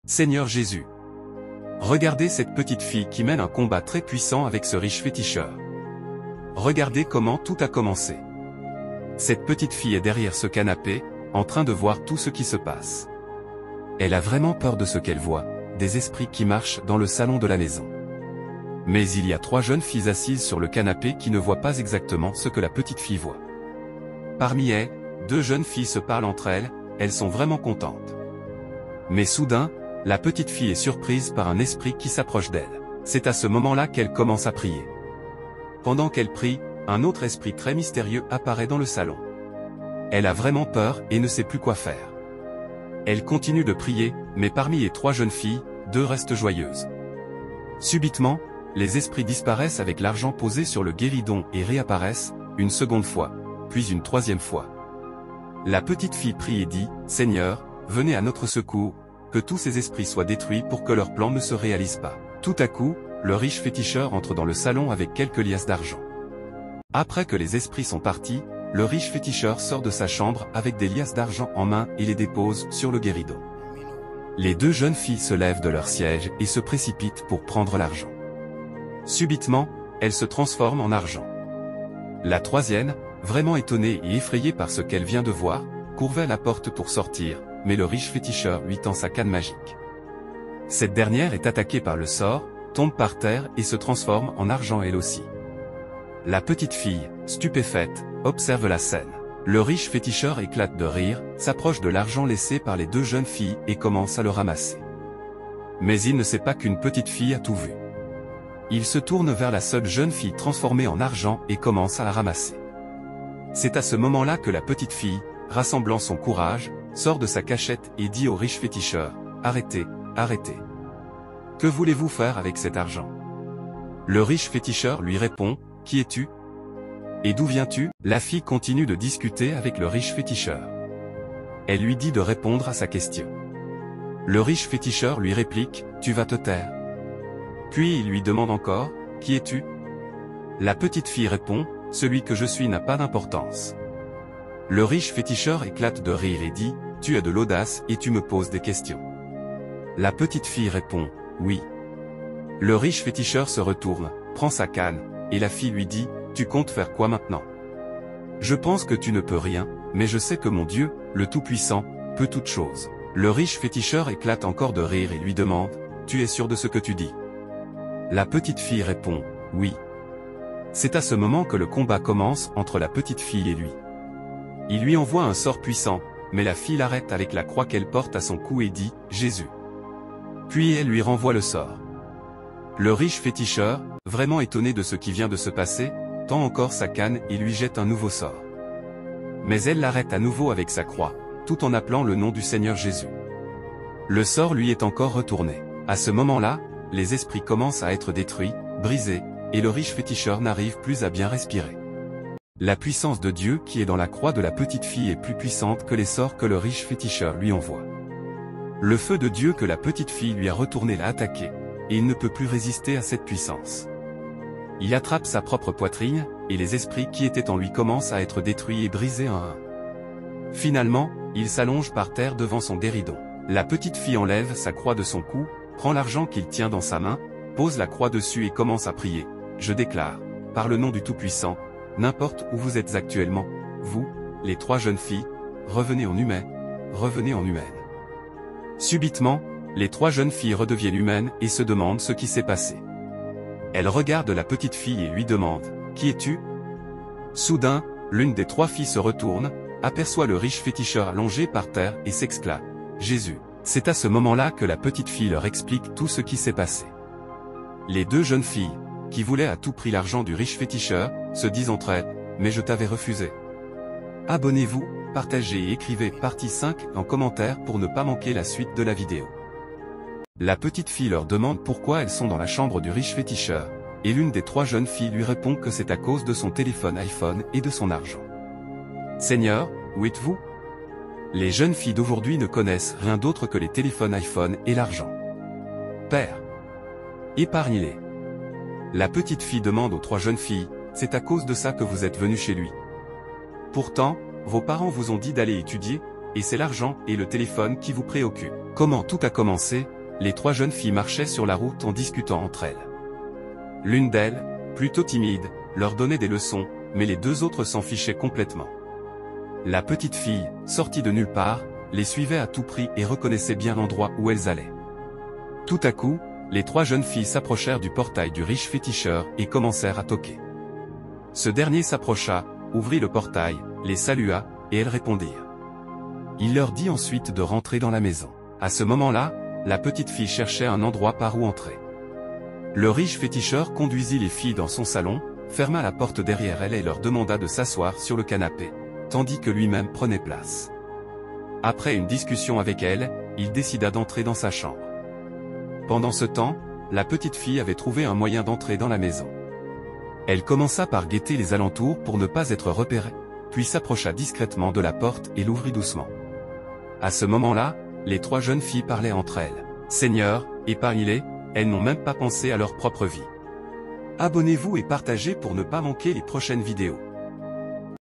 Seigneur Jésus. Regardez cette petite fille qui mène un combat très puissant avec ce riche féticheur. Regardez comment tout a commencé. Cette petite fille est derrière ce canapé, en train de voir tout ce qui se passe. Elle a vraiment peur de ce qu'elle voit, des esprits qui marchent dans le salon de la maison. Mais il y a 3 jeunes filles assises sur le canapé qui ne voient pas exactement ce que la petite fille voit. Parmi elles, 2 jeunes filles se parlent entre elles sont vraiment contentes. Mais soudain, la petite fille est surprise par un esprit qui s'approche d'elle. C'est à ce moment-là qu'elle commence à prier. Pendant qu'elle prie, un autre esprit très mystérieux apparaît dans le salon. Elle a vraiment peur et ne sait plus quoi faire. Elle continue de prier, mais parmi les 3 jeunes filles, 2 restent joyeuses. Subitement, les esprits disparaissent avec l'argent posé sur le guéridon et réapparaissent, une seconde fois, puis une 3e fois. La petite fille prie et dit, « Seigneur, venez à notre secours, que tous ces esprits soient détruits pour que leur plan ne se réalise pas. » Tout à coup, le riche féticheur entre dans le salon avec quelques liasses d'argent. Après que les esprits sont partis, le riche féticheur sort de sa chambre avec des liasses d'argent en main et les dépose sur le guéridon. Les 2 jeunes filles se lèvent de leur siège et se précipitent pour prendre l'argent. Subitement, elles se transforment en argent. La 3e, vraiment étonnée et effrayée par ce qu'elle vient de voir, court vers la porte pour sortir, mais le riche féticheur lui tend sa canne magique. Cette dernière est attaquée par le sort, tombe par terre et se transforme en argent elle aussi. La petite fille, stupéfaite, observe la scène. Le riche féticheur éclate de rire, s'approche de l'argent laissé par les 2 jeunes filles et commence à le ramasser. Mais il ne sait pas qu'une petite fille a tout vu. Il se tourne vers la seule jeune fille transformée en argent et commence à la ramasser. C'est à ce moment-là que la petite fille, rassemblant son courage, sort de sa cachette et dit au riche féticheur, « Arrêtez, arrêtez. Que voulez-vous faire avec cet argent ?» Le riche féticheur lui répond, « Qui es-tu ? Et d'où viens-tu » La fille continue de discuter avec le riche féticheur. Elle lui dit de répondre à sa question. Le riche féticheur lui réplique, « Tu vas te taire. » Puis il lui demande encore, « Qui es-tu » La petite fille répond, « Celui que je suis n'a pas d'importance. » Le riche féticheur éclate de rire et dit, « Tu as de l'audace et tu me poses des questions. » La petite fille répond, « Oui. » Le riche féticheur se retourne, prend sa canne, et la fille lui dit, « Tu comptes faire quoi maintenant ? Je pense que tu ne peux rien, mais je sais que mon Dieu, le Tout-Puissant, peut toutes choses. » Le riche féticheur éclate encore de rire et lui demande, « Tu es sûr de ce que tu dis ?» La petite fille répond, « Oui. » C'est à ce moment que le combat commence entre la petite fille et lui. Il lui envoie un sort puissant, mais la fille l'arrête avec la croix qu'elle porte à son cou et dit, « Jésus. » Puis elle lui renvoie le sort. Le riche féticheur, vraiment étonné de ce qui vient de se passer, tend encore sa canne et lui jette un nouveau sort. Mais elle l'arrête à nouveau avec sa croix, tout en appelant le nom du Seigneur Jésus. Le sort lui est encore retourné. À ce moment-là, les esprits commencent à être détruits, brisés, et le riche féticheur n'arrive plus à bien respirer. La puissance de Dieu qui est dans la croix de la petite fille est plus puissante que les sorts que le riche féticheur lui envoie. Le feu de Dieu que la petite fille lui a retourné l'a attaqué, et il ne peut plus résister à cette puissance. Il attrape sa propre poitrine, et les esprits qui étaient en lui commencent à être détruits et brisés un à un. Finalement, il s'allonge par terre devant son guéridon. La petite fille enlève sa croix de son cou, prend l'argent qu'il tient dans sa main, pose la croix dessus et commence à prier. « Je déclare, par le nom du Tout-Puissant, n'importe où vous êtes actuellement, vous, les 3 jeunes filles, revenez en humaine, revenez en humaine. » Subitement, les 3 jeunes filles redeviennent humaines et se demandent ce qui s'est passé. Elles regardent la petite fille et lui demandent, « Qui es-tu » Soudain, l'une des 3 filles se retourne, aperçoit le riche féticheur allongé par terre et s'exclame, « Jésus !» C'est à ce moment-là que la petite fille leur explique tout ce qui s'est passé. Les 2 jeunes filles, qui voulaient à tout prix l'argent du riche féticheur, se disent entre elles, « Mais je t'avais refusé. » Abonnez-vous, partagez et écrivez partie 5 en commentaire pour ne pas manquer la suite de la vidéo. La petite fille leur demande pourquoi elles sont dans la chambre du riche féticheur, et l'une des 3 jeunes filles lui répond que c'est à cause de son téléphone iPhone et de son argent. « Seigneur, où êtes-vous » Les jeunes filles d'aujourd'hui ne connaissent rien d'autre que les téléphones iPhone et l'argent. « Père, épargne-les. » La petite fille demande aux 3 jeunes filles, « C'est à cause de ça que vous êtes venus chez lui. Pourtant, vos parents vous ont dit d'aller étudier, et c'est l'argent et le téléphone qui vous préoccupent. Comment tout a commencé, les 3 jeunes filles marchaient sur la route en discutant entre elles. L'une d'elles, plutôt timide, leur donnait des leçons, mais les 2 autres s'en fichaient complètement. La petite fille, sortie de nulle part, les suivait à tout prix et reconnaissait bien l'endroit où elles allaient. Tout à coup, les 3 jeunes filles s'approchèrent du portail du riche féticheur et commencèrent à toquer. Ce dernier s'approcha, ouvrit le portail, les salua, et elles répondirent. Il leur dit ensuite de rentrer dans la maison. À ce moment-là, la petite fille cherchait un endroit par où entrer. Le riche féticheur conduisit les filles dans son salon, ferma la porte derrière elles et leur demanda de s'asseoir sur le canapé, tandis que lui-même prenait place. Après une discussion avec elle, il décida d'entrer dans sa chambre. Pendant ce temps, la petite fille avait trouvé un moyen d'entrer dans la maison. Elle commença par guetter les alentours pour ne pas être repérée, puis s'approcha discrètement de la porte et l'ouvrit doucement. À ce moment-là, les 3 jeunes filles parlaient entre elles. « Seigneur, épargnez-les, elles n'ont même pas pensé à leur propre vie. » Abonnez-vous et partagez pour ne pas manquer les prochaines vidéos.